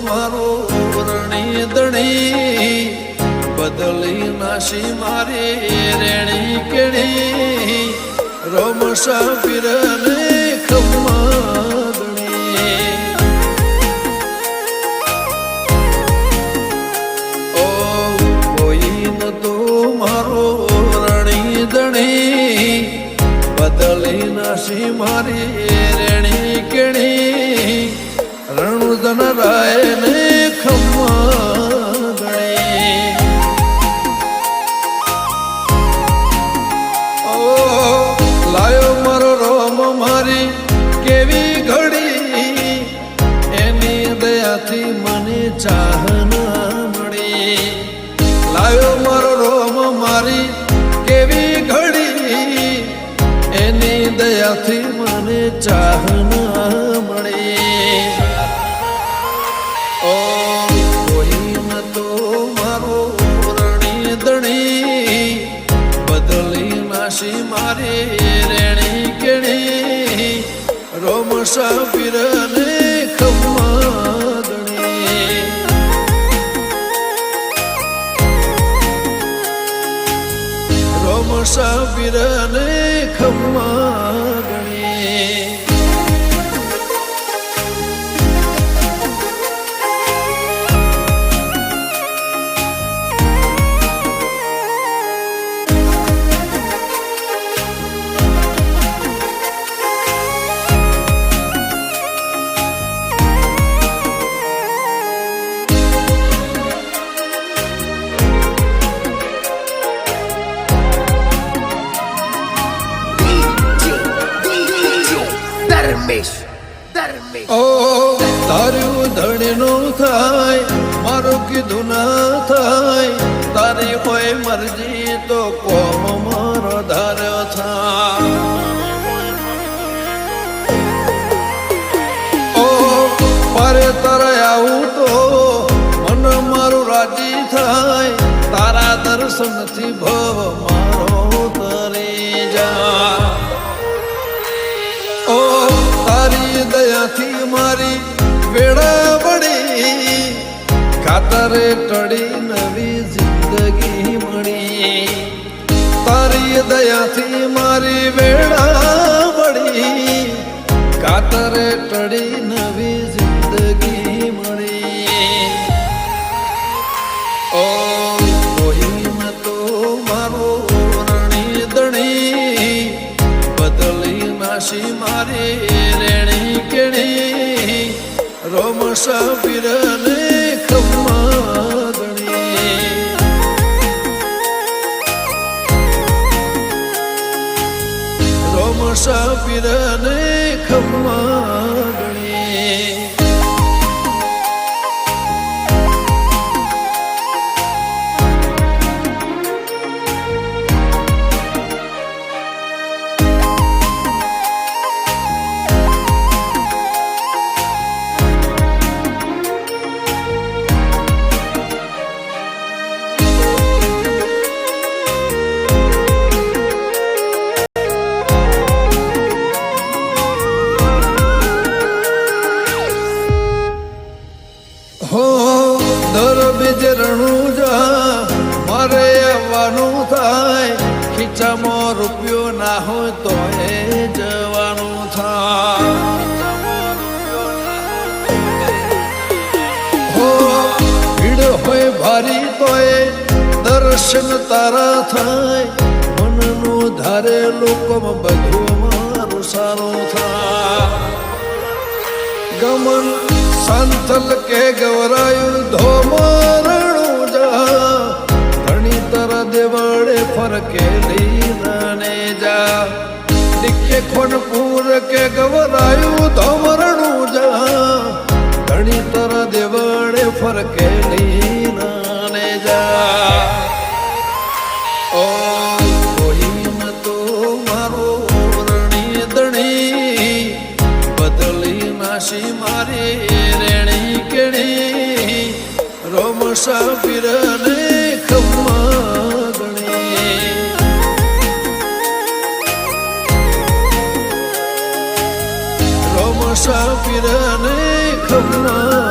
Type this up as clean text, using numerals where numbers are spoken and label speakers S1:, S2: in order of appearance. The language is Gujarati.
S1: મારો રણી દણી બદલી નાશી મારી રેણી કેણી રમશા પીરને ખમ્મા ઓ કોઈ ન તો મારો રણી દણી બદલી નાશી મારી રેણી કેણી રણુદન રાય ને ખમ્મા ગણે ઓ લાયો મારો રોમ મારી કેવી ઘડી એની દયાથી મને ચાહના મળી લાયો મારો રોમ મારી કેવી ઘડી એની દયાથી મને ચાહના મળી ઓ કોઈ ન તો મારો રણી દણી બદલી નાશી મારી રેણી કેણી રોમશા પીરને ખમ્મા ગણી રોમશા પીરને ખમ્મા ગણી ઓ તારું ધણીનું થાય મારું કીધું ના થાય તારી હોય મરજી તો કોમ મારો ધાર્યો થાય ઓ પારે તારે આવું તો મન મારું રાજી થાય તારા દર્શનથી ભવ મારો તરી જા ઓ તારી દયાથી મારી વેળા વળી કાતરે ટળી નવી જિંદગી મળી તારી દયાથી મારી વેળા વળી કાતરે ટળી નવી જિંદગી મળી ઓ કોઈ ન તો મારો રણી દણી બદલી નાશી મારી રેણી કેણી રોમશા પીરને ખમ્મા ગણી રોમશા પીરને ખમ્મા ગણી હો દર બીજ રણુજા મારે આવવાનું થાય ખીચામાં રૂપિયો ના હોય તો એ જવાનું થાય હો ભીડ હોય ભારી તો એ દર્શન તારા થાય મનનું ધારે લોકોમાં બધું મારું સારું થાય ગમન સંતલ કે ગવરાયું ધોમરણું જા ધણી તરા દેવળે ફરકેલી નાને જા દિખે ખોનપુર કે ગવરાયું ધોમરણું જા ધણી તરા દેવળે ફરકેલી નાને જા ઓ કોઈ ન તો મારો રણી દણી બદલી નાશી મારી રેણી કેણી રોમશા પીરને ખમ્મા ગણી રોમશા પીરને ખમ્મા